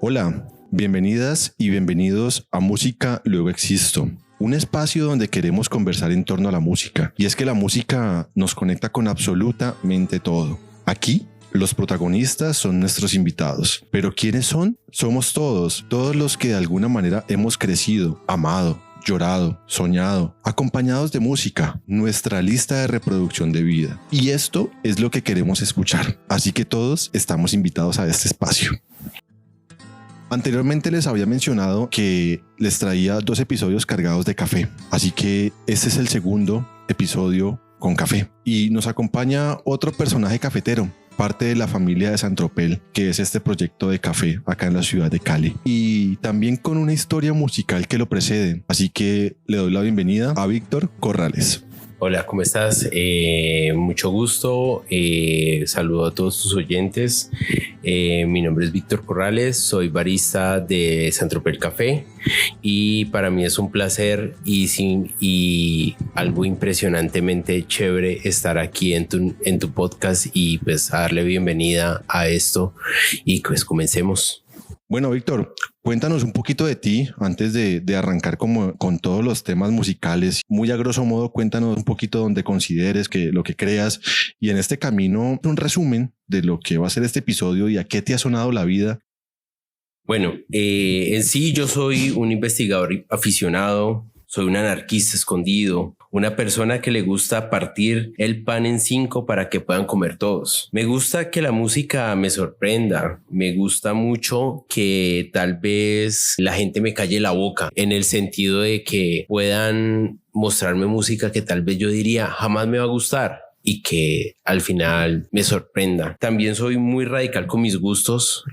Hola, bienvenidas y bienvenidos a Música Luego Existo, un espacio donde queremos conversar en torno a la música. Y es que la música nos conecta con absolutamente todo. Aquí, los protagonistas son nuestros invitados. ¿Pero quiénes son? Somos todos los que de alguna manera hemos crecido, amado, llorado, soñado, acompañados de música, nuestra lista de reproducción de vida. Y esto es lo que queremos escuchar. Así que todos estamos invitados a este espacio. Anteriormente les había mencionado que les traía 2 episodios cargados de café. Así que este es el segundo episodio con café. Y nos acompaña otro personaje cafetero, parte de la familia de Santropel, que es este proyecto de café acá en la ciudad de Cali. Y también con una historia musical que lo precede. Así que le doy la bienvenida a Víctor Corrales. Hola, ¿cómo estás? Mucho gusto. Saludo a todos tus oyentes. Mi nombre es Víctor Corrales, soy barista de Santropel Café y para mí es un placer y algo impresionantemente chévere estar aquí en tu podcast y pues a darle bienvenida a esto y pues comencemos. Bueno, Víctor, cuéntanos un poquito de ti antes de arrancar con todos los temas musicales. Muy a grosso modo, cuéntanos un poquito donde consideres que lo que creas y en este camino un resumen de lo que va a ser este episodio y a qué te ha sonado la vida. Bueno, en sí yo soy un investigador aficionado, soy un anarquista escondido, una persona que le gusta partir el pan en 5 para que puedan comer todos. Me gusta que la música me sorprenda, me gusta mucho que tal vez la gente me calle la boca en el sentido de que puedan mostrarme música que tal vez yo diría jamás me va a gustar y que al final me sorprenda. También soy muy radical con mis gustos.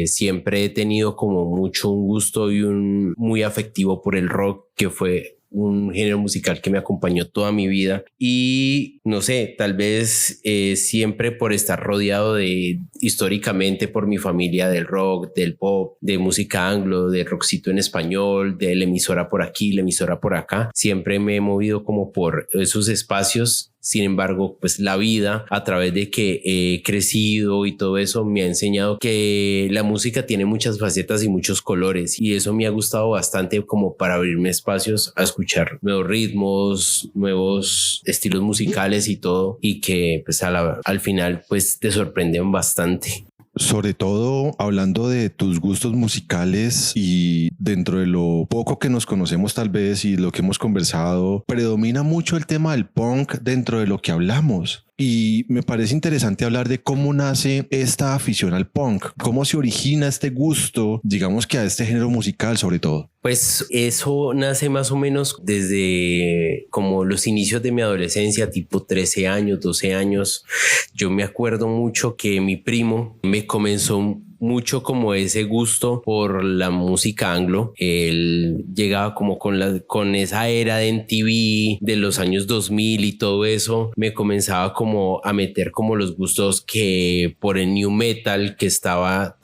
Siempre he tenido como mucho un gusto y muy afectivo por el rock, que fue un género musical que me acompañó toda mi vida y no sé, tal vez siempre por estar rodeado de históricamente por mi familia del rock, del pop, de música anglo, de rockcito en español, de la emisora por aquí, la emisora por acá, siempre me he movido como por esos espacios. Sin embargo, pues la vida a través de que he crecido y todo eso me ha enseñado que la música tiene muchas facetas y muchos colores y eso me ha gustado bastante como para abrirme espacios a escuchar nuevos ritmos, nuevos estilos musicales y todo y que pues al final pues te sorprenden bastante. Sobre todo hablando de tus gustos musicales y dentro de lo poco que nos conocemos tal vez y lo que hemos conversado, predomina mucho el tema del punk dentro de lo que hablamos. Y me parece interesante hablar de cómo nace esta afición al punk, cómo se origina este gusto, digamos que a este género musical sobre todo. Pues eso nace más o menos desde como los inicios de mi adolescencia, tipo 13 años, 12 años. Yo me acuerdo mucho que mi primo me comenzó mucho como ese gusto por la música anglo. Él llegaba como con esa era de MTV de los años 2000 y todo eso. Me comenzaba como a meter como los gustos que por el new metal que estaba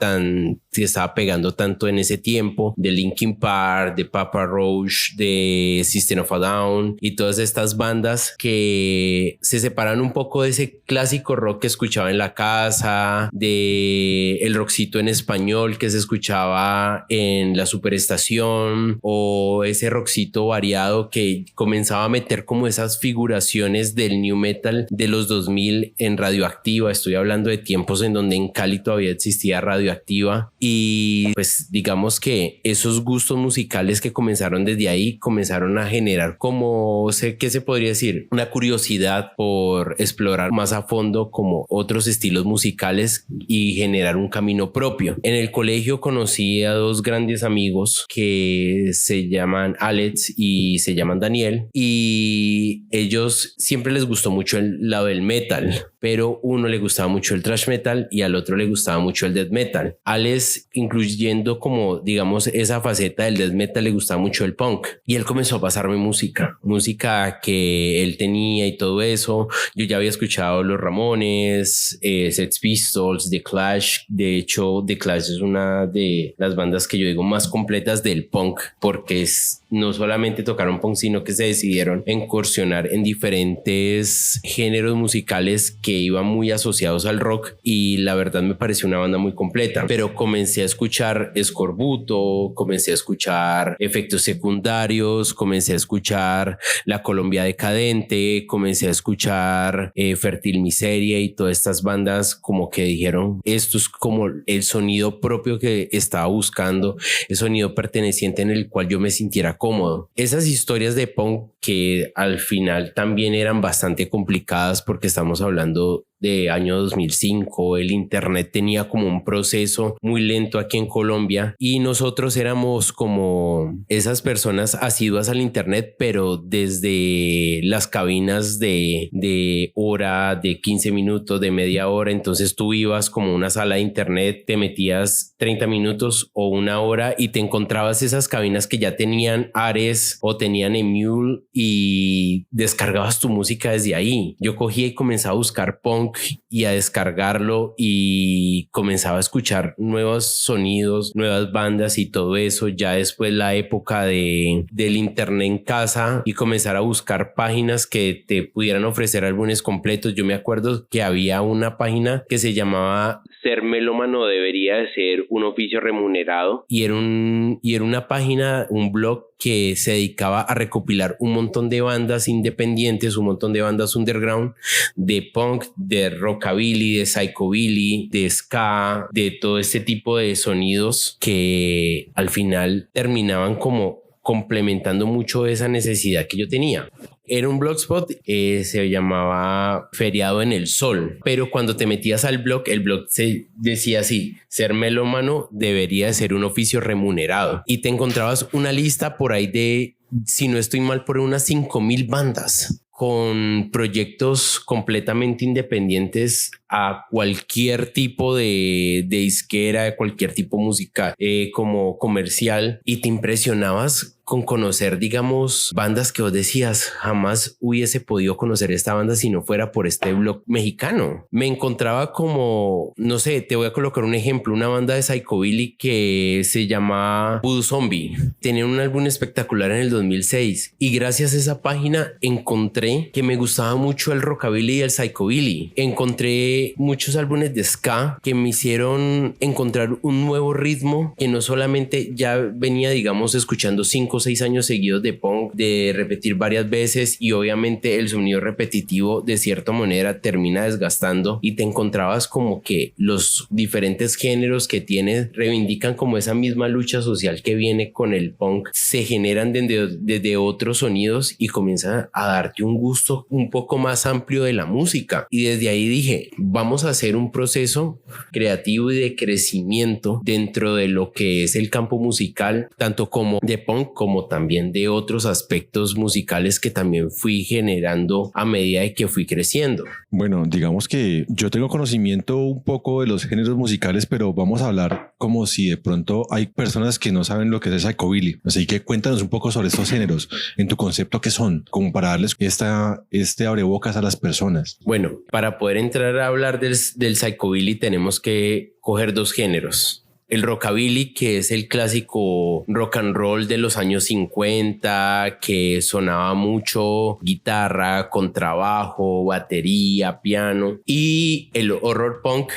pegando tanto en ese tiempo, de Linkin Park, de Papa Roach, de System of a Down y todas estas bandas que se separan un poco de ese clásico rock que escuchaba en la casa, de el rockcito en español que se escuchaba en la Superestación o ese rockcito variado que comenzaba a meter como esas figuraciones del new metal de los 2000 en Radioactiva. Estoy hablando de tiempos en donde en Cali todavía existía Radioactiva y pues digamos que esos gustos musicales que comenzaron desde ahí comenzaron a generar como ¿qué se podría decir? Una curiosidad por explorar más a fondo como otros estilos musicales y generar un camino propio. En el colegio conocí a 2 grandes amigos que se llaman Alex y se llaman Daniel y ellos siempre les gustó mucho el lado del metal, pero uno le gustaba mucho el thrash metal y al otro le gustaba mucho el death metal. Alex, incluyendo como digamos esa faceta del death metal, le gustaba mucho el punk y él comenzó a pasarme música que él tenía y todo eso. Yo ya había escuchado los Ramones, Sex Pistols, The Clash. De hecho, The Clash es una de las bandas que yo digo más completas del punk porque no solamente tocaron punk, sino que se decidieron incursionar en diferentes géneros musicales que iban muy asociados al rock, y la verdad me pareció una banda muy completa. Pero comencé a escuchar Escorbuto, comencé a escuchar Efectos Secundarios, comencé a escuchar La Colombia Decadente, comencé a escuchar Fértil Miseria y todas estas bandas como que dijeron, esto es como el sonido propio que estaba buscando, el sonido perteneciente en el cual yo me sintiera cómodo. Esas historias de punk que al final también eran bastante complicadas porque estamos hablando de año 2005, el internet tenía como un proceso muy lento aquí en Colombia y nosotros éramos como esas personas asiduas al internet, pero desde las cabinas de hora, de 15 minutos, de media hora. Entonces tú ibas como una sala de internet, te metías 30 minutos o una hora y te encontrabas esas cabinas que ya tenían Ares o tenían Emule y descargabas tu música desde ahí. Yo cogía y comenzaba a buscar punk y a descargarlo y comenzaba a escuchar nuevos sonidos, nuevas bandas y todo eso. Ya después la época del internet en casa y comenzar a buscar páginas que te pudieran ofrecer álbumes completos. Yo me acuerdo que había una página que se llamaba Ser melómano debería de ser un oficio remunerado, y era una página, un blog que se dedicaba a recopilar un montón de bandas independientes, un montón de bandas underground, de punk, de rockabilly, de psychobilly, de ska, de todo este tipo de sonidos que al final terminaban como complementando mucho esa necesidad que yo tenía. Era un blogspot, se llamaba Feriado en el Sol, pero cuando te metías al blog, el blog se decía así: ser melómano debería de ser un oficio remunerado, y te encontrabas una lista por ahí de, si no estoy mal, por unas 5,000 bandas con proyectos completamente independientes a cualquier tipo de disquera, de cualquier tipo musical, como comercial, y te impresionabas con conocer, digamos, bandas que vos decías, jamás hubiese podido conocer esta banda si no fuera por este blog mexicano. Me encontraba como, no sé, te voy a colocar un ejemplo, una banda de psychobilly que se llama Voodoo Zombie. Tenía un álbum espectacular en el 2006 y gracias a esa página encontré que me gustaba mucho el rockabilly y el psychobilly. Encontré muchos álbumes de ska que me hicieron encontrar un nuevo ritmo, que no solamente ya venía, digamos, escuchando 5 o 6 años seguidos de punk, de repetir varias veces, y obviamente el sonido repetitivo de cierta manera termina desgastando, y te encontrabas como que los diferentes géneros que tienes reivindican como esa misma lucha social que viene con el punk, se generan desde otros sonidos y comienza a darte un gusto un poco más amplio de la música. Y desde ahí dije, vamos a hacer un proceso creativo y de crecimiento dentro de lo que es el campo musical, tanto como de punk como también de otros aspectos musicales que también fui generando a medida de que fui creciendo. Bueno, digamos que yo tengo conocimiento un poco de los géneros musicales, pero vamos a hablar como si de pronto hay personas que no saben lo que es el psychobilly. Así que cuéntanos un poco sobre estos géneros, en tu concepto, ¿qué son? Como para darles este abrebocas a las personas. Bueno, para poder entrar a hablar del psychobilly tenemos que coger dos géneros. El rockabilly, que es el clásico rock and roll de los años 50, que sonaba mucho guitarra, contrabajo, batería, piano. Y el horror punk,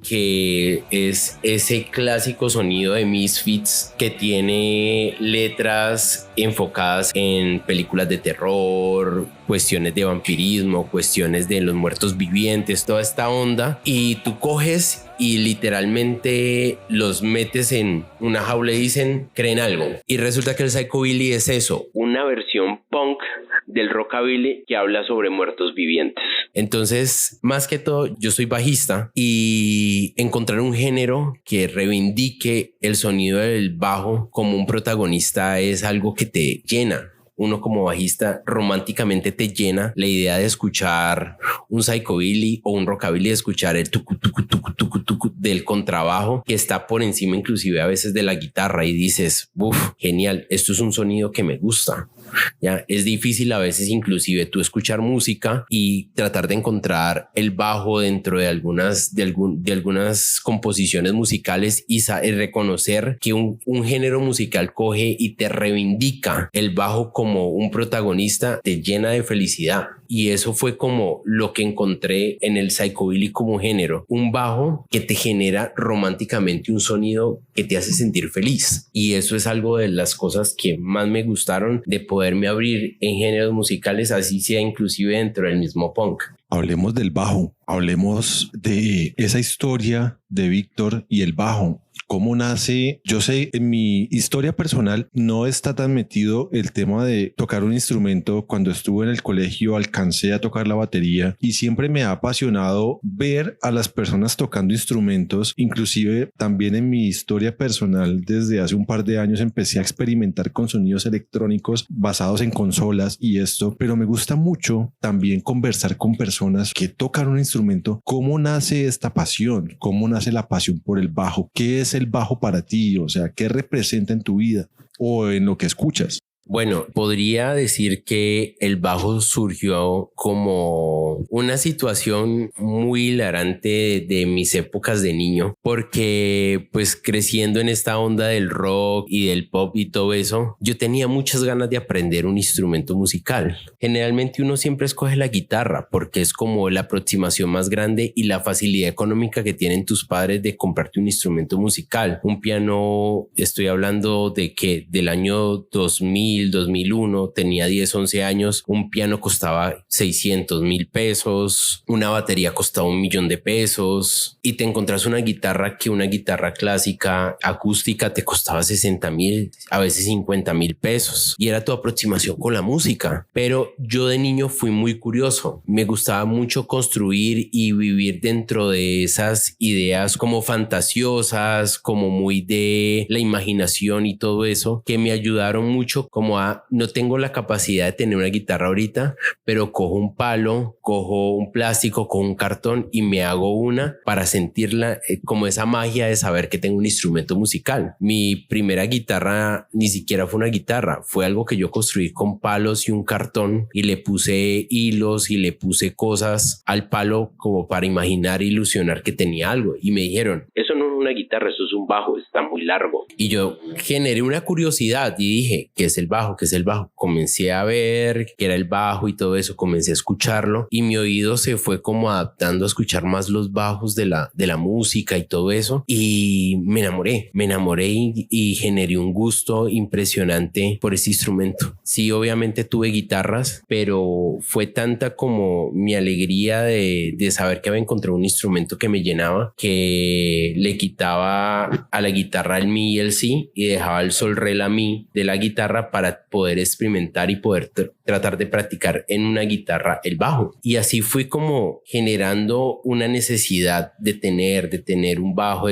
que es ese clásico sonido de Misfits que tiene letras enfocadas en películas de terror, cuestiones de vampirismo, cuestiones de los muertos vivientes, toda esta onda, y tú coges y literalmente los metes en una jaula y dicen, creen algo. Y resulta que el psychobilly es eso, una versión punk del rockabilly que habla sobre muertos vivientes. Entonces, más que todo, yo soy bajista, y encontrar un género que reivindique el sonido del bajo como un protagonista es algo que te llena. Uno como bajista románticamente te llena la idea de escuchar un psychobilly o un rockabilly, de escuchar el tucu tucu tucu tucu tucu del contrabajo que está por encima inclusive a veces de la guitarra, y dices, uff, genial, esto es un sonido que me gusta. ¿ya? Es difícil a veces inclusive tú escuchar música y tratar de encontrar el bajo dentro de algunas composiciones musicales y reconocer que un género musical coge y te reivindica el bajo como un protagonista, te llena de felicidad. Y eso fue como lo que encontré en el psychobilly como género, un bajo que te genera románticamente un sonido que te hace sentir feliz. Y eso es algo de las cosas que más me gustaron de poderme abrir en géneros musicales, así sea inclusive dentro del mismo punk. Hablemos del bajo, hablemos de esa historia de Víctor y el bajo. ¿Cómo nace? Yo sé, en mi historia personal no está tan metido el tema de tocar un instrumento. Cuando estuve en el colegio alcancé a tocar la batería y siempre me ha apasionado ver a las personas tocando instrumentos. Inclusive también en mi historia personal desde hace un par de años empecé a experimentar con sonidos electrónicos basados en consolas y esto, pero me gusta mucho también conversar con personas que tocan un instrumento. ¿Cómo nace esta pasión? ¿Cómo nace la pasión por el bajo? ¿Qué es el bajo para ti? O sea, ¿qué representa en tu vida o en lo que escuchas? Bueno, podría decir que el bajo surgió como una situación muy hilarante de mis épocas de niño, porque pues creciendo en esta onda del rock y del pop y todo eso, yo tenía muchas ganas de aprender un instrumento musical. Generalmente uno siempre escoge la guitarra porque es como la aproximación más grande y la facilidad económica que tienen tus padres de comprarte un instrumento musical. Un piano, estoy hablando de que del año 2001, tenía 10, 11 años, un piano costaba 600,000 pesos, una batería costaba 1,000,000 de pesos y te encontrás una guitarra clásica, acústica, te costaba 60,000, a veces 50,000 pesos y era tu aproximación con la música. Pero yo de niño fui muy curioso, me gustaba mucho construir y vivir dentro de esas ideas como fantasiosas, como muy de la imaginación y todo eso, que me ayudaron mucho como no tengo la capacidad de tener una guitarra ahorita, pero cojo un palo, cojo un plástico, cojo un cartón y me hago una para sentirla, como esa magia de saber que tengo un instrumento musical. Mi primera guitarra ni siquiera fue una guitarra, fue algo que yo construí con palos y un cartón y le puse hilos y le puse cosas al palo como para imaginar, ilusionar que tenía algo, y me dijeron, eso no es una guitarra, eso es un bajo, está muy largo. Y yo generé una curiosidad y dije, ¿qué es el bajo? ¿Qué es el bajo? Comencé a ver qué era el bajo y todo eso, comencé a escucharlo y mi oído se fue como adaptando a escuchar más los bajos de la música y todo eso, y me enamoré y generé un gusto impresionante por ese instrumento. Sí, obviamente tuve guitarras, pero fue tanta como mi alegría de saber que había encontrado un instrumento que me llenaba, que le quitaba a la guitarra el mi y el si y dejaba el sol re la mi de la guitarra para poder experimentar y poder tratar de practicar en una guitarra el bajo. Y así fui como generando una necesidad de tener un bajo,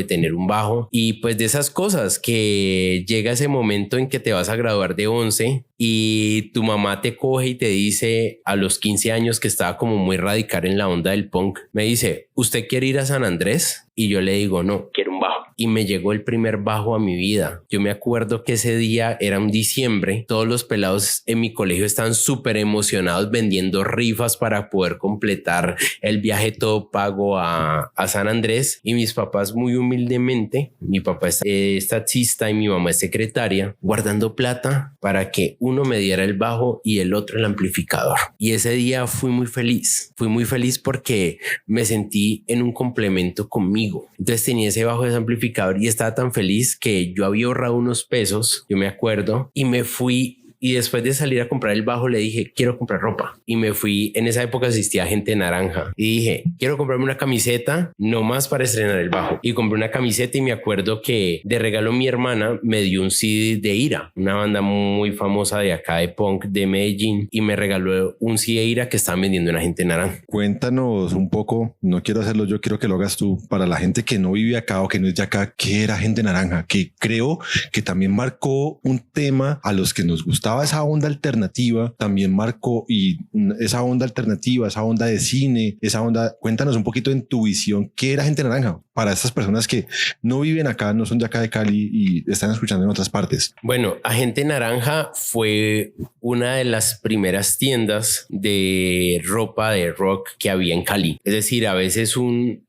y pues de esas cosas que llega ese momento en que te vas a graduar de 11 y tu mamá te coge y te dice a los 15 años, que estaba como muy radical en la onda del punk, me dice, ¿usted quiere ir a San Andrés? Y yo le digo, no, quiero un bajo. Y me llegó el primer bajo a mi vida. Yo me acuerdo que ese día era un diciembre, todos los pelados en mi colegio estaban súper emocionados vendiendo rifas para poder completar el viaje todo pago a San Andrés, y mis papás muy humildemente, mi papá es taxista y mi mamá es secretaria, guardando plata para que uno me diera el bajo y el otro el amplificador. Y ese día fui muy feliz porque me sentí en un complemento conmigo. Entonces tenía ese bajo, ese amplificador, y estaba tan feliz que yo había ahorrado unos pesos, yo me acuerdo, y me fui. Y después de salir a comprar el bajo le dije, quiero comprar ropa. Y me fui, en esa época existía Gente Naranja. Y dije, quiero comprarme una camiseta, no más para estrenar el bajo. Y compré una camiseta, y me acuerdo que de regalo mi hermana me dio un CD de Ira, una banda muy famosa de acá de punk de Medellín. Y me regaló un CD de Ira que estaban vendiendo en Gente Naranja. Cuéntanos un poco, no quiero hacerlo yo, quiero que lo hagas tú. Para la gente que no vive acá o que no es de acá, ¿qué era Gente Naranja? Que creo que también marcó un tema a los que nos gustaba esa onda alternativa, también marcó, y esa onda alternativa, esa onda de cine, esa onda. Cuéntanos un poquito en tu visión, ¿qué era Gente Naranja? para estas personas que no viven acá, no son de acá de Cali y están escuchando en otras partes? Bueno, Agente Naranja fue una de las primeras tiendas de ropa de rock que había en Cali. Es decir, a veces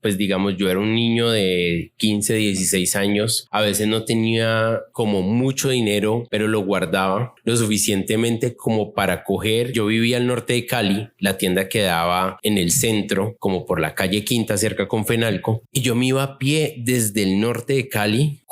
pues digamos, yo era un niño de 15, 16 años, a veces no tenía como mucho dinero, pero lo guardaba lo suficientemente como para coger. Yo vivía al norte de Cali, la tienda quedaba en el centro, como por la calle Quinta, cerca con Fenalco, y yo me iba a pie desde el norte de Cali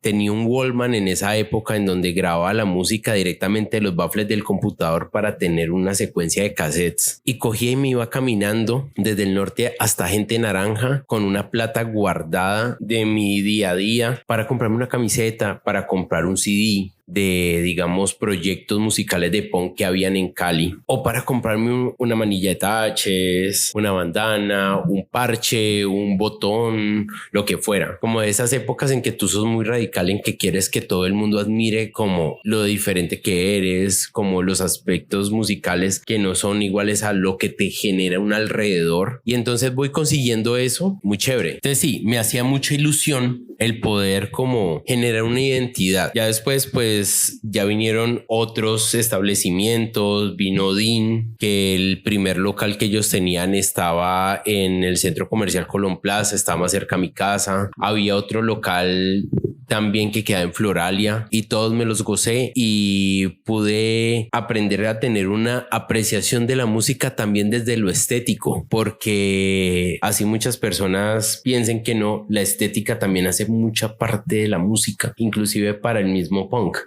tenía un Walkman en esa época en donde grababa la música directamente de los baffles del computador para tener una secuencia de cassettes, y cogía y me iba caminando desde el norte hasta Agente Naranja con una plata guardada de mi día a día para comprarme una camiseta, para comprar un CD de, digamos, proyectos musicales de punk que habían en Cali, o para comprarme una manilla de taches, una bandana, un parche, un botón, lo que fuera. Como de esas épocas en que tú sos muy radical, en que quieres que todo el mundo admire como lo diferente que eres, como los aspectos musicales que no son iguales a lo que te genera un alrededor, y entonces voy consiguiendo eso, muy chévere. Entonces sí, me hacía mucha ilusión el poder como generar una identidad. Ya después pues ya vinieron otros establecimientos, vino DIN, que el primer local que ellos tenían estaba en el centro comercial Colón Plaza, estaba más cerca a mi casa. Había otro local también que queda en Floralia, y todos me los gocé y pude aprender a tener una apreciación de la música también desde lo estético, porque así muchas personas piensen que no, la estética también hace mucha parte de la música, inclusive para el mismo punk.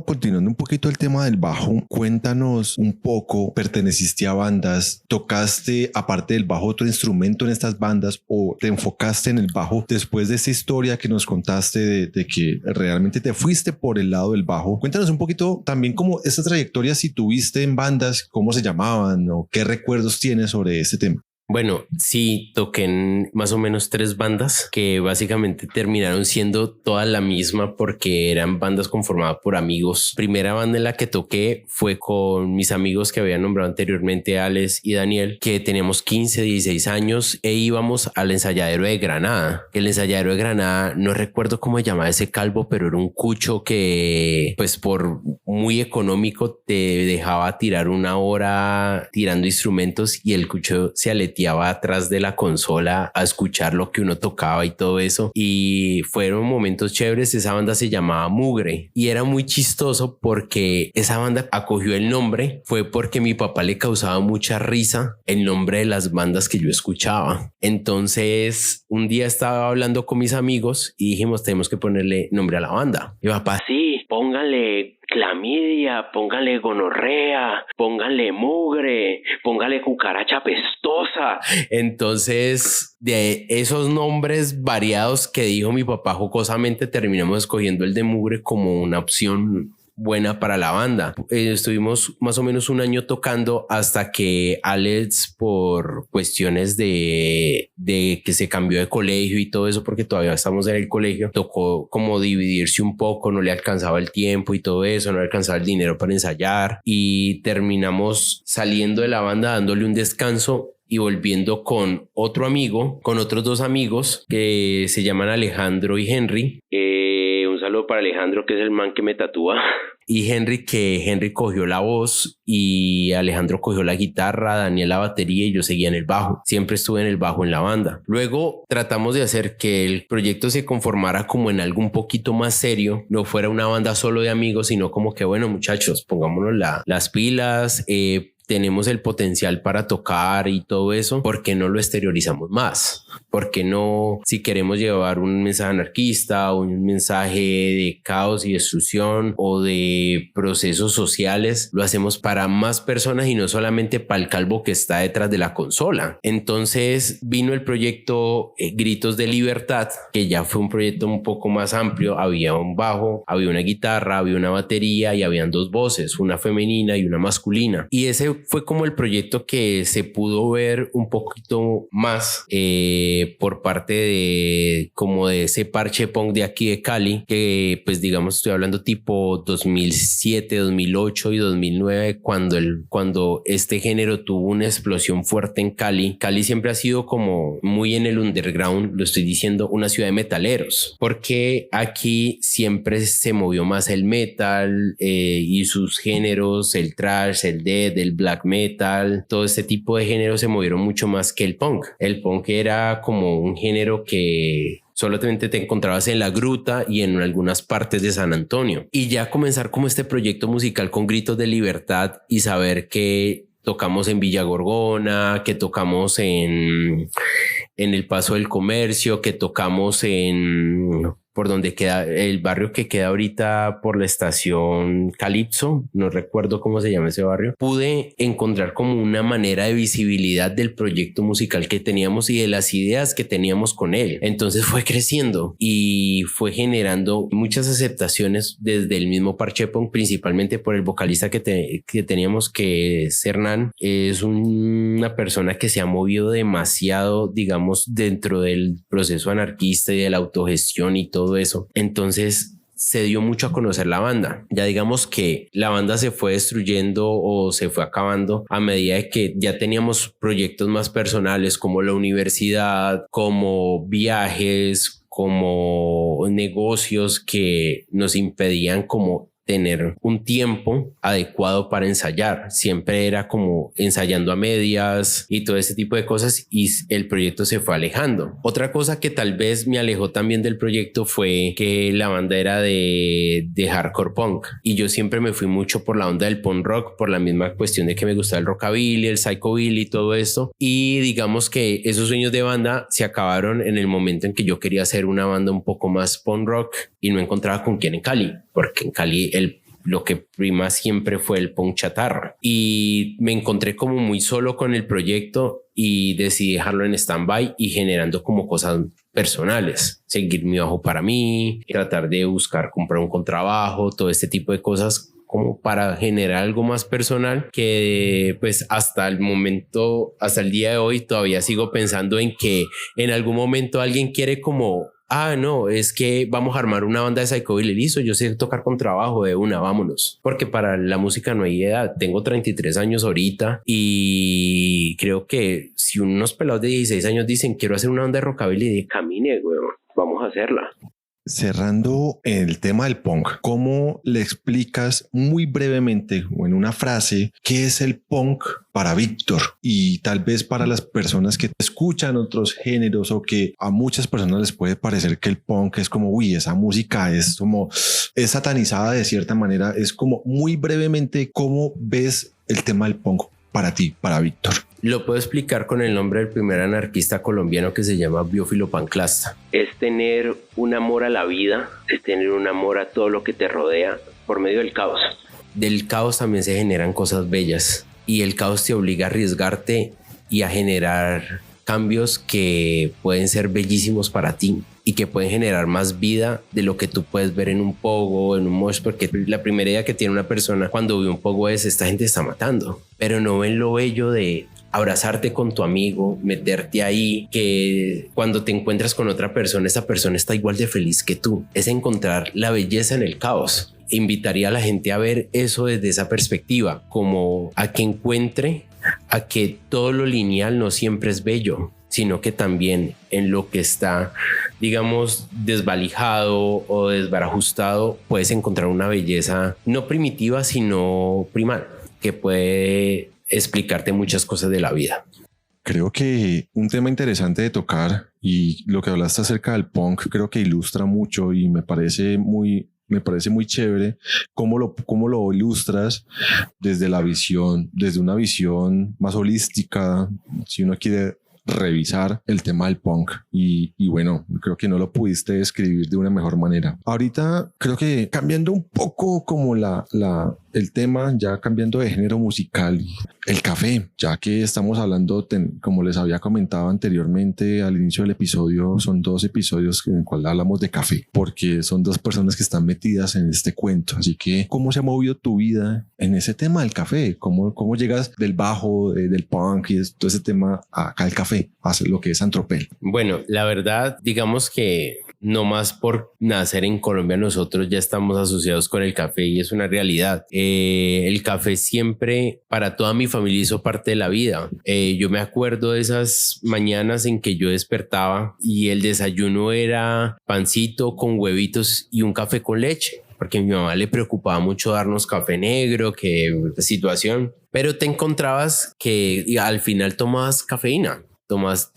Continuando un poquito el tema del bajo, cuéntanos un poco, ¿perteneciste a bandas? ¿Tocaste aparte del bajo otro instrumento en estas bandas o te enfocaste en el bajo después de esta historia que nos contaste de que realmente te fuiste por el lado del bajo? Cuéntanos un poquito también cómo esa trayectoria, si tuviste en bandas, cómo se llamaban o qué recuerdos tienes sobre este tema. Bueno, sí, toqué en más o menos 3 bandas que básicamente terminaron siendo toda la misma porque eran bandas conformadas por amigos. Primera banda en la que toqué fue con mis amigos que había nombrado anteriormente, Alex y Daniel, que teníamos 15, 16 años e íbamos al ensayadero de Granada. El ensayadero de Granada, no recuerdo cómo se llamaba ese calvo, pero era un cucho que pues por muy económico te dejaba tirar una hora tirando instrumentos, y el cucho se aleteaba atrás de la consola a escuchar lo que uno tocaba y todo eso, y fueron momentos chéveres. Esa banda se llamaba Mugre y era muy chistoso porque esa banda acogió el nombre fue porque mi papá le causaba mucha risa el nombre de las bandas que yo escuchaba. Entonces un día estaba hablando con mis amigos y dijimos, tenemos que ponerle nombre a la banda. Mi papá, sí, póngale clamidia, póngale gonorrea, póngale mugre, póngale cucaracha pestosa. Entonces, de esos nombres variados que dijo mi papá jocosamente, terminamos escogiendo el de Mugre como una opción buena para la banda. Estuvimos más o menos un año tocando hasta que Alex, por cuestiones de que se cambió de colegio y todo eso, porque todavía estamos en el colegio, tocó como dividirse un poco, no le alcanzaba el tiempo y todo eso, no le alcanzaba el dinero para ensayar, y terminamos saliendo de la banda, dándole un descanso y volviendo con otro amigo, con otros 2 amigos que se llaman Alejandro y Henry. Un saludo para Alejandro, que es el man que me tatúa. Y Henry cogió la voz y Alejandro cogió la guitarra, Daniel la batería y yo seguía en el bajo. Siempre estuve en el bajo en la banda. Luego tratamos de hacer que el proyecto se conformara como en algo un poquito más serio, no fuera una banda solo de amigos, sino como que bueno, muchachos, pongámonos las pilas, tenemos el potencial para tocar y todo eso, ¿por qué no lo exteriorizamos más? ¿Por qué no, si queremos llevar un mensaje anarquista o un mensaje de caos y destrucción o de procesos sociales, lo hacemos para más personas y no solamente para el calvo que está detrás de la consola? Entonces vino el proyecto Gritos de Libertad, que ya fue un proyecto un poco más amplio. Había un bajo, había una guitarra, había una batería y habían 2 voces, una femenina y una masculina. Y ese ese fue como el proyecto que se pudo ver un poquito más por parte de como de ese parche punk de aquí de Cali, que pues digamos estoy hablando tipo 2007, 2008 y 2009 cuando este género tuvo una explosión fuerte en Cali. Cali siempre ha sido como muy en el underground, lo estoy diciendo, una ciudad de metaleros, porque aquí siempre se movió más el metal y sus géneros, el thrash, el death, el black metal, todo este tipo de géneros se movieron mucho más que el punk. El punk era como un género que solamente te encontrabas en La Gruta y en algunas partes de San Antonio. Y ya comenzar como este proyecto musical con gritos de libertad y saber que tocamos en Villa Gorgona, que tocamos en el Paso del Comercio, que tocamos por donde queda el barrio que queda ahorita por la estación Calipso, no recuerdo cómo se llama ese barrio. Pude encontrar como una manera de visibilidad del proyecto musical que teníamos y de las ideas que teníamos con él. Entonces fue creciendo y fue generando muchas aceptaciones desde el mismo parche punk, principalmente por el vocalista que teníamos, que es Hernán. Es una persona que se ha movido demasiado, digamos, dentro del proceso anarquista y de la autogestión y todo eso. Entonces se dio mucho a conocer la banda. Ya digamos que la banda se fue destruyendo o se fue acabando a medida de que ya teníamos proyectos más personales como la universidad, como viajes, como negocios que nos impedían como tener un tiempo adecuado para ensayar. Siempre era como ensayando a medias y todo ese tipo de cosas, y el proyecto se fue alejando. Otra cosa que tal vez me alejó también del proyecto fue que la banda era de hardcore punk y yo siempre me fui mucho por la onda del punk rock, por la misma cuestión de que me gustaba el rockabilly, el psychobilly y todo esto. Y digamos que esos sueños de banda se acabaron en el momento en que yo quería hacer una banda un poco más punk rock y no encontraba con quién en Cali, porque en Cali lo que prima siempre fue el punk chatarra, y me encontré como muy solo con el proyecto y decidí dejarlo en stand-by y generando como cosas personales, seguir mi bajo para mí, tratar de buscar comprar un contrabajo, todo este tipo de cosas como para generar algo más personal, que pues hasta el momento, hasta el día de hoy todavía sigo pensando en que en algún momento alguien quiere como no, es que vamos a armar una banda de psychobilly, listo, yo sé tocar con trabajo de una, vámonos, porque para la música no hay edad. Tengo 33 años ahorita y creo que si unos pelados de 16 años dicen quiero hacer una banda de rockabilly, camine, weón, vamos a hacerla. Cerrando el tema del punk, ¿cómo le explicas muy brevemente o en una frase qué es el punk para Víctor? Y tal vez para las personas que escuchan otros géneros, o que a muchas personas les puede parecer que el punk es como, uy, esa música es como, es satanizada de cierta manera. Es como muy brevemente, ¿cómo ves el tema del punk para ti, para Víctor? Lo puedo explicar con el nombre del primer anarquista colombiano, que se llama Biófilo Panclasta. Es tener un amor a la vida, es tener un amor a todo lo que te rodea por medio del caos. Del caos también se generan cosas bellas, y el caos te obliga a arriesgarte y a generar cambios que pueden ser bellísimos para ti y que pueden generar más vida de lo que tú puedes ver en un pogo, en un mosh, porque la primera idea que tiene una persona cuando ve un pogo es: esta gente está matando, pero no ven lo bello de abrazarte con tu amigo, meterte ahí, que cuando te encuentras con otra persona, esa persona está igual de feliz que tú. Es encontrar la belleza en el caos. Invitaría a la gente a ver eso desde esa perspectiva, como a que encuentre a que todo lo lineal no siempre es bello, sino que también en lo que está, digamos, desvalijado o desbarajustado, puedes encontrar una belleza no primitiva, sino primal, que puede explicarte muchas cosas de la vida. Creo que un tema interesante de tocar, y lo que hablaste acerca del punk, creo que ilustra mucho y me parece muy chévere cómo lo ilustras desde la visión, desde una visión más holística, si uno quiere revisar el tema del punk, y bueno, creo que no lo pudiste describir de una mejor manera. Ahorita creo que cambiando un poco como el tema, ya cambiando de género musical, el café, ya que estamos hablando, como les había comentado anteriormente al inicio del episodio, son 2 episodios en el cual hablamos de café, porque son 2 personas que están metidas en este cuento. Así que, ¿cómo se ha movido tu vida en ese tema del café? ¿Cómo llegas del bajo, del punk y todo ese tema acá al café, a hacer lo que es Antropel? Bueno, la verdad, digamos que no más por nacer en Colombia nosotros ya estamos asociados con el café y es una realidad. El café siempre para toda mi familia hizo parte de la vida. Yo me acuerdo de esas mañanas en que yo despertaba y el desayuno era pancito con huevitos y un café con leche, porque a mi mamá le preocupaba mucho darnos café negro, que situación, pero te encontrabas que al final tomabas cafeína. Tomas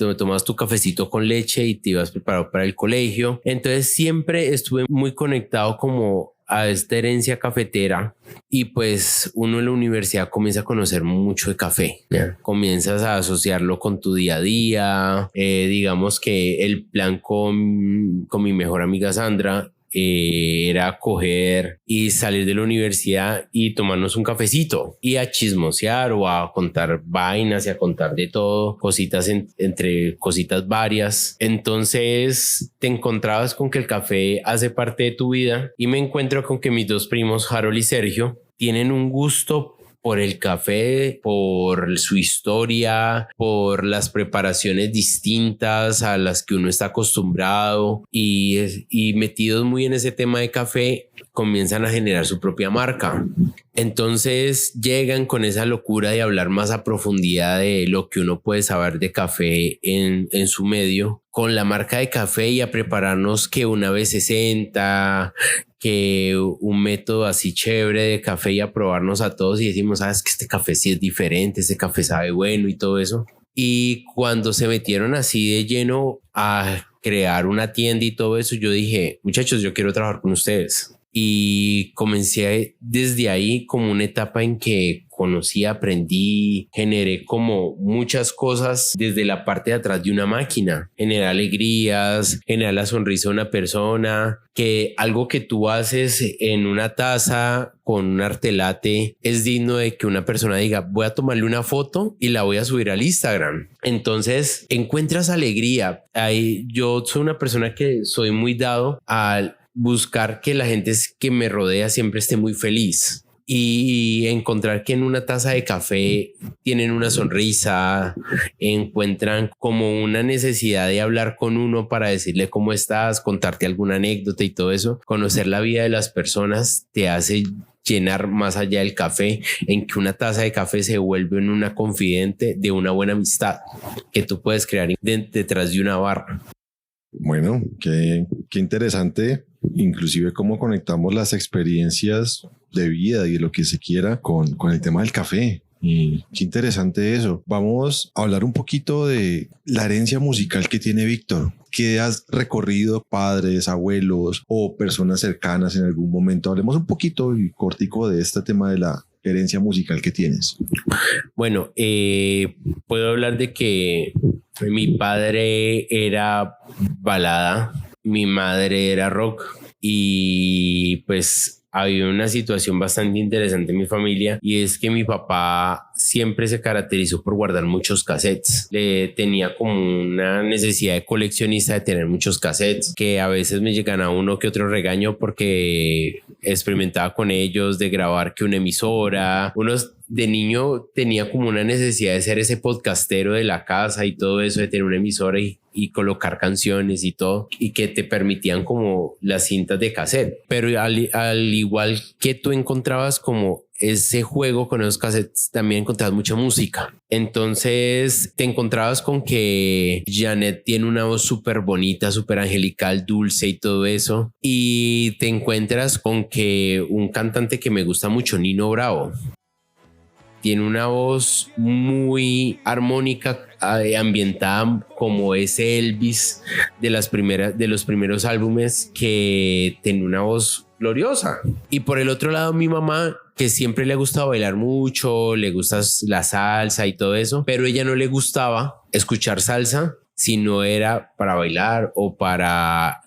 tu cafecito con leche y te ibas preparado para el colegio. Entonces siempre estuve muy conectado como a esta herencia cafetera y pues uno en la universidad comienza a conocer mucho de café, ¿ya? Comienzas a asociarlo con tu día a día. Digamos que el plan con mi mejor amiga Sandra era coger y salir de la universidad y tomarnos un cafecito y a chismosear o a contar vainas y a contar de todo, cositas entre cositas varias. Entonces te encontrabas con que el café hace parte de tu vida y me encuentro con que mis 2 primos, Harold y Sergio, tienen un gusto por el café, por su historia, por las preparaciones distintas a las que uno está acostumbrado y metidos muy en ese tema de café, comienzan a generar su propia marca. Entonces llegan con esa locura de hablar más a profundidad de lo que uno puede saber de café en su medio, con la marca de café y a prepararnos que una B60, que un método así chévere de café y a probarnos a todos y decimos, sabes que este café sí es diferente, este café sabe bueno y todo eso. Y cuando se metieron así de lleno a crear una tienda y todo eso, yo dije, muchachos, yo quiero trabajar con ustedes. Y comencé desde ahí como una etapa en que conocí, aprendí, generé como muchas cosas desde la parte de atrás de una máquina, generar alegrías, generar la sonrisa de una persona, que algo que tú haces en una taza con un arte latte es digno de que una persona diga, voy a tomarle una foto y la voy a subir al Instagram. Entonces encuentras alegría. Yo soy una persona que soy muy dado al buscar que la gente que me rodea siempre esté muy feliz y encontrar que en una taza de café tienen una sonrisa, encuentran como una necesidad de hablar con uno para decirle cómo estás, contarte alguna anécdota y todo eso. Conocer la vida de las personas te hace llenar más allá del café, en que una taza de café se vuelve en una confidente de una buena amistad que tú puedes crear detrás de una barra. Bueno, qué interesante, inclusive cómo conectamos las experiencias de vida y de lo que se quiera con el tema del café. Y qué interesante eso. Vamos a hablar un poquito de la herencia musical que tiene Víctor. ¿Qué has recorrido, padres, abuelos o personas cercanas en algún momento? Hablemos un poquito y cortico de este tema de la herencia musical que tienes. Bueno, puedo hablar de que mi padre era balada, mi madre era rock y pues había una situación bastante interesante en mi familia y es que mi papá siempre se caracterizó por guardar muchos cassettes. Le tenía como una necesidad de coleccionista de tener muchos cassettes que a veces me llegan a uno que otro regaño porque experimentaba con ellos de grabar que una emisora, unos de niño tenía como una necesidad de ser ese podcastero de la casa y todo eso, de tener una emisora y colocar canciones y todo, y que te permitían como las cintas de cassette. Pero al igual que tú encontrabas como ese juego con esos cassettes, también encontrabas mucha música. Entonces te encontrabas con que Janet tiene una voz súper bonita, súper angelical, dulce y todo eso. Y te encuentras con que un cantante que me gusta mucho, Nino Bravo, tiene una voz muy armónica, ambientada como ese Elvis de los primeros álbumes, que tiene una voz gloriosa. Y por el otro lado, mi mamá, que siempre le ha gustado bailar mucho, le gusta la salsa y todo eso, pero ella no le gustaba escuchar salsa si no era para bailar o para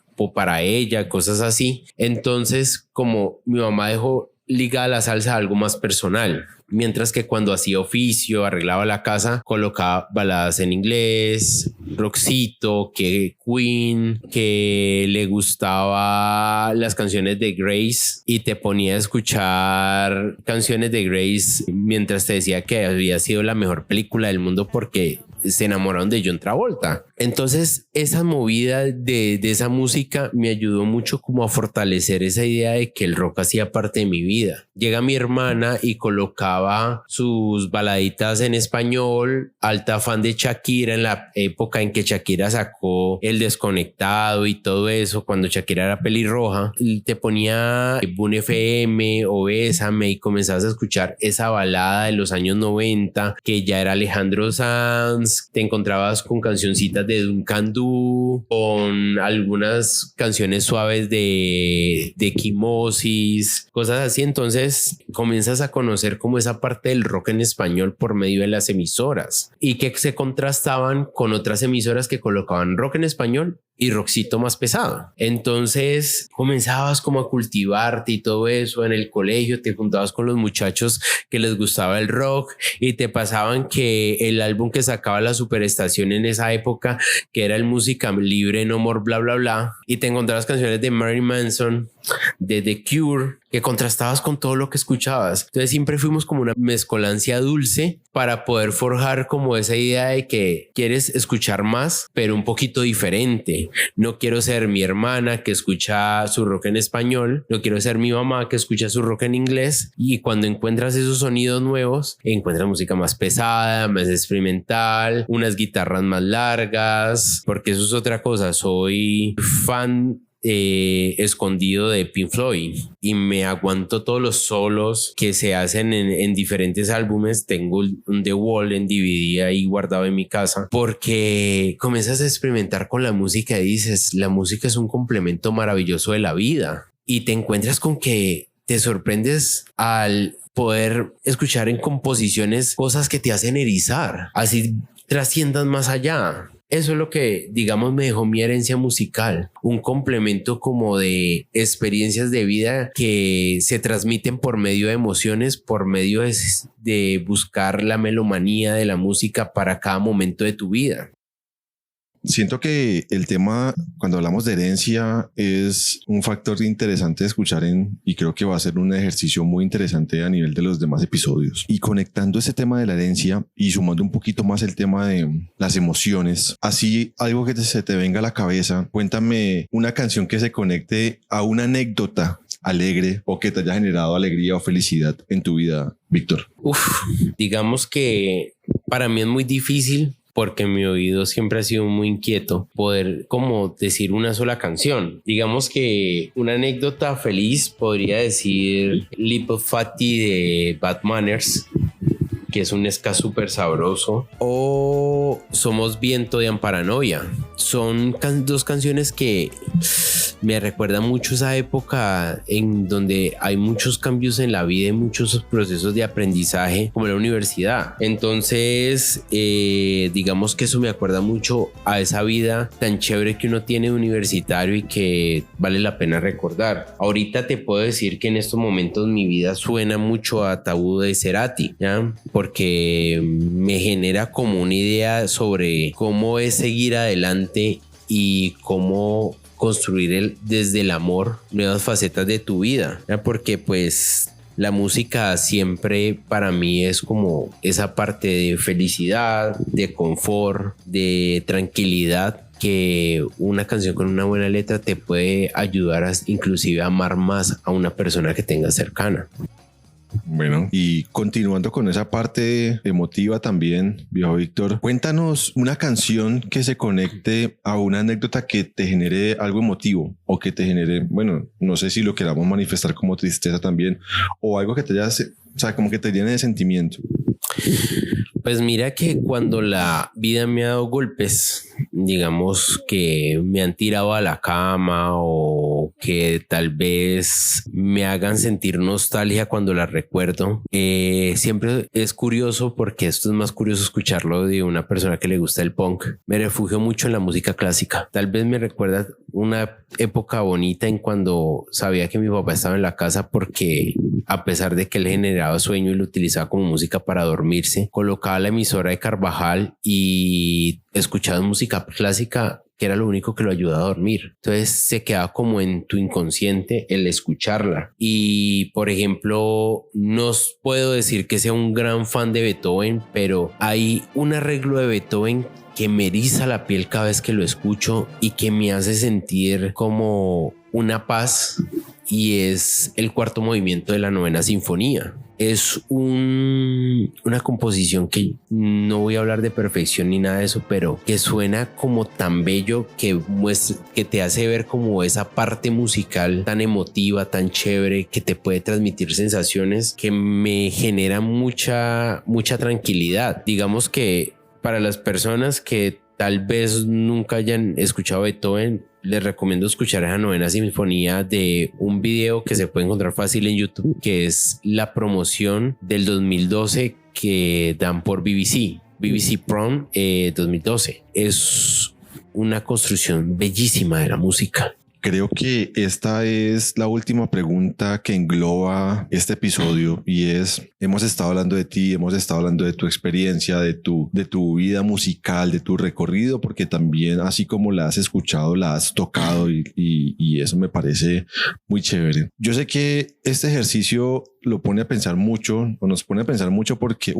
ella, cosas así. Entonces, como mi mamá dejó ligada a la salsa algo más personal. Mientras que cuando hacía oficio, arreglaba la casa, colocaba baladas en inglés, rockcito, que Queen, que le gustaba las canciones de Grace y te ponía a escuchar canciones de Grace mientras te decía que había sido la mejor película del mundo porque se enamoraron de John Travolta. Entonces esa movida de esa música me ayudó mucho como a fortalecer esa idea de que el rock hacía parte de mi vida. Llega mi hermana y colocaba sus baladitas en español, alta fan de Shakira en la época en que Shakira sacó El Desconectado y todo eso, cuando Shakira era pelirroja, y te ponía Boom FM o Bésame y comenzabas a escuchar esa balada de los años 90 que ya era Alejandro Sanz. Te encontrabas con cancioncitas de Duncan Du, con algunas canciones suaves de Equimosis, cosas así. Entonces comienzas a conocer como esa parte del rock en español por medio de las emisoras y que se contrastaban con otras emisoras que colocaban rock en español y rockcito más pesado. Entonces comenzabas como a cultivarte y todo eso en el colegio, te juntabas con los muchachos que les gustaba el rock y te pasaban que el álbum que sacaba la Superestación en esa época, que era el Música Libre, No More Bla Bla Bla, y te encontrabas canciones de Marilyn Manson, de The Cure, que contrastabas con todo lo que escuchabas. Entonces siempre fuimos como una mezcolancia dulce para poder forjar como esa idea de que quieres escuchar más, pero un poquito diferente. No quiero ser mi hermana que escucha su rock en español, no quiero ser mi mamá que escucha su rock en inglés, y cuando encuentras esos sonidos nuevos, encuentras música más pesada, más experimental, unas guitarras más largas, porque eso es otra cosa. Soy fan escondido de Pink Floyd y me aguanto todos los solos que se hacen en diferentes álbumes. Tengo un The Wall en DVD ahí guardado en mi casa, porque comienzas a experimentar con la música y dices, la música es un complemento maravilloso de la vida, y te encuentras con que te sorprendes al poder escuchar en composiciones cosas que te hacen erizar, así trasciendan más allá. Eso es lo que, digamos, me dejó mi herencia musical, un complemento como de experiencias de vida que se transmiten por medio de emociones, por medio de buscar la melomanía de la música para cada momento de tu vida. Siento que el tema, cuando hablamos de herencia, es un factor interesante de escuchar y creo que va a ser un ejercicio muy interesante a nivel de los demás episodios. Y conectando ese tema de la herencia y sumando un poquito más el tema de las emociones, así algo que se te venga a la cabeza, cuéntame una canción que se conecte a una anécdota alegre o que te haya generado alegría o felicidad en tu vida, Víctor. Digamos que para mí es muy difícil, porque mi oído siempre ha sido muy inquieto, poder como decir una sola canción. Digamos que una anécdota feliz podría decir Lip of Fatty de Bad Manners, que es un ska súper sabroso, o Somos Viento de Amparanoia. Son dos canciones que me recuerdan mucho esa época en donde hay muchos cambios en la vida y muchos procesos de aprendizaje, como la universidad. Entonces digamos que eso me acuerda mucho a esa vida tan chévere que uno tiene de universitario y que vale la pena recordar. Ahorita te puedo decir que en estos momentos mi vida suena mucho a Tabú de Cerati, ¿ya? Porque me genera como una idea sobre cómo es seguir adelante y cómo construir desde el amor nuevas facetas de tu vida, ¿ya? Porque pues la música siempre para mí es como esa parte de felicidad, de confort, de tranquilidad, que una canción con una buena letra te puede ayudar a inclusive amar más a una persona que tengas cercana. Bueno, y continuando con esa parte emotiva también, viejo Víctor, cuéntanos una canción que se conecte a una anécdota que te genere algo emotivo o que te genere, bueno, no sé si lo queramos manifestar como tristeza también, o algo que te haya, o sea, como que te llene de sentimiento. Pues mira que cuando la vida me ha dado golpes, digamos que me han tirado a la cama o o que tal vez me hagan sentir nostalgia cuando las recuerdo. Siempre es curioso porque esto es más curioso escucharlo de una persona que le gusta el punk. Me refugio mucho en la música clásica. Tal vez me recuerda una época bonita en cuando sabía que mi papá estaba en la casa, porque a pesar de que él generaba sueño y lo utilizaba como música para dormirse, colocaba la emisora de Carvajal y escuchaba música clásica, que era lo único que lo ayudaba a dormir. Entonces se queda como en tu inconsciente el escucharla. Y por ejemplo, no puedo decir que sea un gran fan de Beethoven, pero hay un arreglo de Beethoven que me eriza la piel cada vez que lo escucho y que me hace sentir como una paz, y es el cuarto movimiento de la novena sinfonía. Es una composición que no voy a hablar de perfección ni nada de eso, pero que suena como tan bello, que te hace ver como esa parte musical tan emotiva, tan chévere, que te puede transmitir sensaciones que me generan mucha tranquilidad. Digamos que para las personas que tal vez nunca hayan escuchado Beethoven, les recomiendo escuchar esa novena sinfonía de un video que se puede encontrar fácil en YouTube, que es la promoción del 2012 que dan por BBC Prom 2012. Es una construcción bellísima de la música. Creo que esta es la última pregunta que engloba este episodio, y es: hemos estado hablando de ti, hemos estado hablando de tu experiencia, de tu vida musical, de tu recorrido, porque también, así como la has escuchado, la has tocado, y eso me parece muy chévere. Yo sé que este ejercicio lo pone a pensar mucho, o nos pone a pensar mucho, porque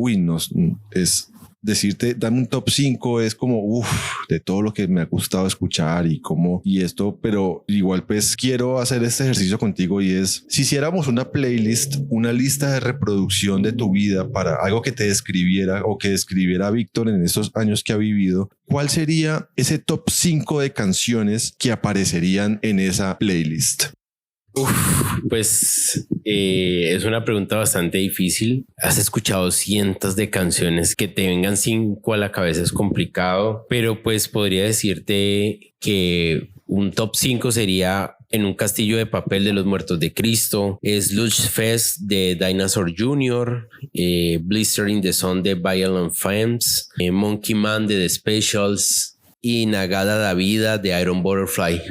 es decirte, dame un top 5, es como de todo lo que me ha gustado escuchar y esto, pero igual pues quiero hacer este ejercicio contigo, y es: si hiciéramos una playlist, una lista de reproducción de tu vida para algo que te describiera o que describiera a Víctor en estos años que ha vivido, ¿cuál sería ese top 5 de canciones que aparecerían en esa playlist? Pues es una pregunta bastante difícil. Has escuchado cientos de canciones, que te vengan 5 a la cabeza es complicado, pero pues podría decirte que un top 5 sería En un castillo de papel de Los Muertos de Cristo, Sludge Fest de Dinosaur Jr., Blister in the Sun de Violent Femmes, Monkey Man de The Specials y Nagada da Vida de Iron Butterfly.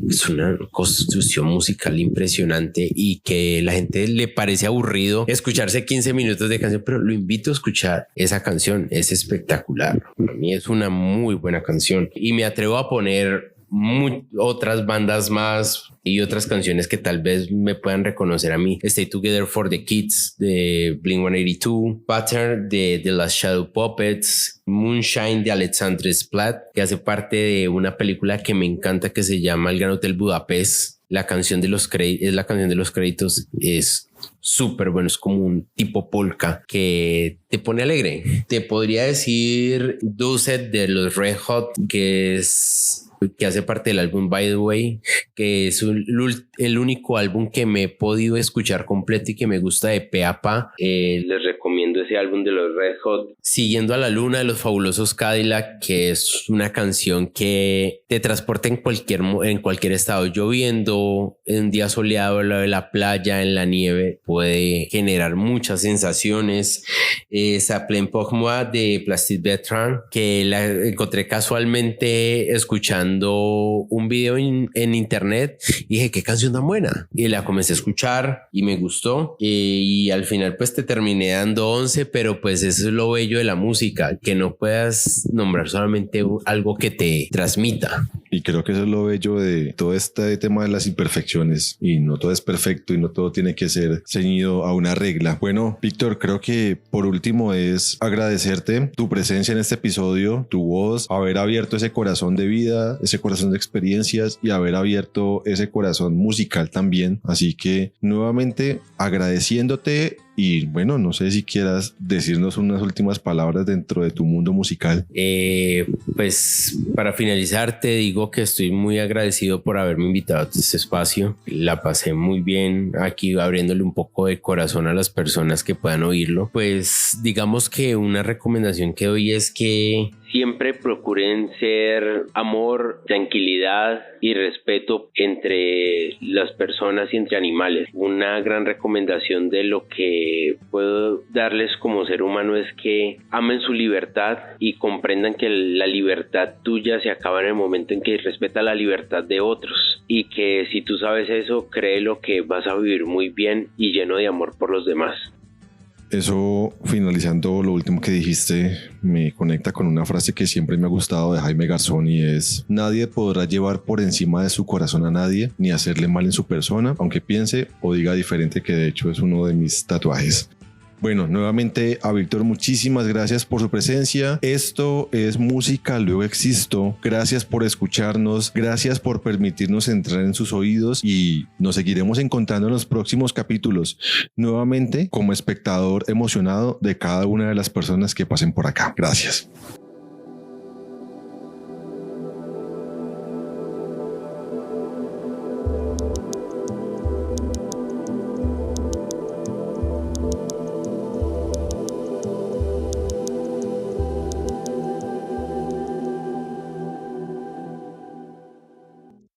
Es una construcción musical impresionante, y que la gente le parece aburrido escucharse 15 minutos de canción, pero lo invito a escuchar esa canción. Es espectacular. Para mí es una muy buena canción, y me atrevo a poner otras bandas más y otras canciones que tal vez me puedan reconocer a mí. Stay Together for the Kids de Blink-182, Pattern de The Last Shadow Puppets, Moonshine de Alexandre Desplat, que hace parte de una película que me encanta que se llama El Gran Hotel Budapest. La canción de los créditos es súper bueno, es como un tipo polka que te pone alegre. Te podría decir Dusset de los Red Hot, que hace parte del álbum By the Way, que es el único álbum que me he podido escuchar completo y que me gusta de pe a pa. Les recomiendo ese álbum de los Red Hot. Siguiendo a la Luna de los Fabulosos Cadillac, que es una canción que te transporta en cualquier estado, lloviendo, en un día soleado, al lado de la playa, en la nieve, puede generar muchas sensaciones. Ça plaint pour moi de Plastic Bertrand, que la encontré casualmente escuchando un video en internet, y dije: qué canción tan buena, y la comencé a escuchar y me gustó, y al final pues te terminé dando 11, pero pues eso es lo bello de la música, que no puedas nombrar solamente algo que te transmita. Y creo que eso es lo bello de todo este tema de las imperfecciones, y no todo es perfecto y no todo tiene que ser ceñido a una regla. Bueno, Víctor, creo que por último es agradecerte tu presencia en este episodio, tu voz, haber abierto ese corazón de vida, ese corazón de experiencias, y haber abierto ese corazón musical también. Así que nuevamente agradeciéndote, y bueno, no sé si quieras decirnos unas últimas palabras dentro de tu mundo musical. Pues para finalizar te digo que estoy muy agradecido por haberme invitado a este espacio. La pasé muy bien aquí, abriéndole un poco de corazón a las personas que puedan oírlo. Pues digamos que una recomendación que doy es que siempre procuren ser amor, tranquilidad y respeto entre las personas y entre animales. Una gran recomendación de lo que puedo darles como ser humano es que amen su libertad y comprendan que la libertad tuya se acaba en el momento en que respeta la libertad de otros, y que si tú sabes eso, créelo que vas a vivir muy bien y lleno de amor por los demás. Eso, finalizando lo último que dijiste, me conecta con una frase que siempre me ha gustado de Jaime Garzón, y es: nadie podrá llevar por encima de su corazón a nadie, ni hacerle mal en su persona, aunque piense o diga diferente, que de hecho es uno de mis tatuajes. Bueno, nuevamente a Víctor, muchísimas gracias por su presencia. Esto es Música Luego Existo. Gracias por escucharnos, gracias por permitirnos entrar en sus oídos, y nos seguiremos encontrando en los próximos capítulos, nuevamente como espectador emocionado de cada una de las personas que pasen por acá. Gracias.